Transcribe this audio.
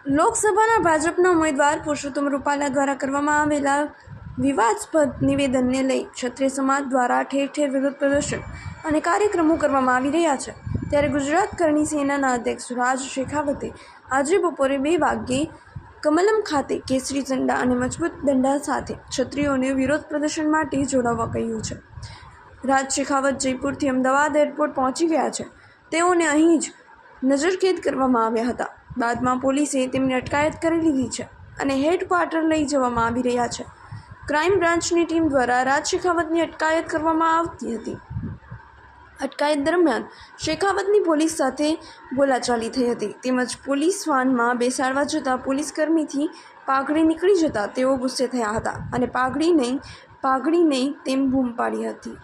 લોકસભાના ભાજપના ઉમેદવાર પુરુષોત્તમ રૂપાલા દ્વારા કરવામાં આવેલા વિવાદાસ્પદ નિવેદનને લઈ ક્ષત્રિય સમાજ દ્વારા ઠેર ઠેર વિરોધ પ્રદર્શન અને કાર્યક્રમો કરવામાં આવી રહ્યા છે। ત્યારે ગુજરાત કરણી સેનાના અધ્યક્ષ રાજ શેખાવતે આજે બપોરે 2 વાગ્યે કમલમ ખાતે કેસરી ઝંડા અને મજબૂત દંડા સાથે ક્ષત્રિયોને વિરોધ પ્રદર્શન માટે જોડાવા કહ્યું છે। રાજ શેખાવત જયપુરથી અમદાવાદ એરપોર્ટ પહોંચી ગયા છે। તેઓને અહીં જ નજરકેદ કરવામાં આવ્યા હતા। બાદમાં પોલીસે તેમની અટકાયત કરી લીધી છે અને હેડક્વાર્ટર લઈ જવામાં આવી રહ્યા છે। ક્રાઇમ બ્રાન્ચની ટીમ દ્વારા રાજ શેખાવતની અટકાયત કરવામાં આવી હતી। અટકાયત દરમિયાન શેખાવતની પોલીસ સાથે બોલાચાલી થઈ હતી તેમજ પોલીસ વાનમાં બેસાડવા જતાં પોલીસકર્મીથી પાઘડી નીકળી જતાં તેઓ ગુસ્સે થયા હતા અને પાઘડી નહીં તેમ બૂમ પાડી હતી।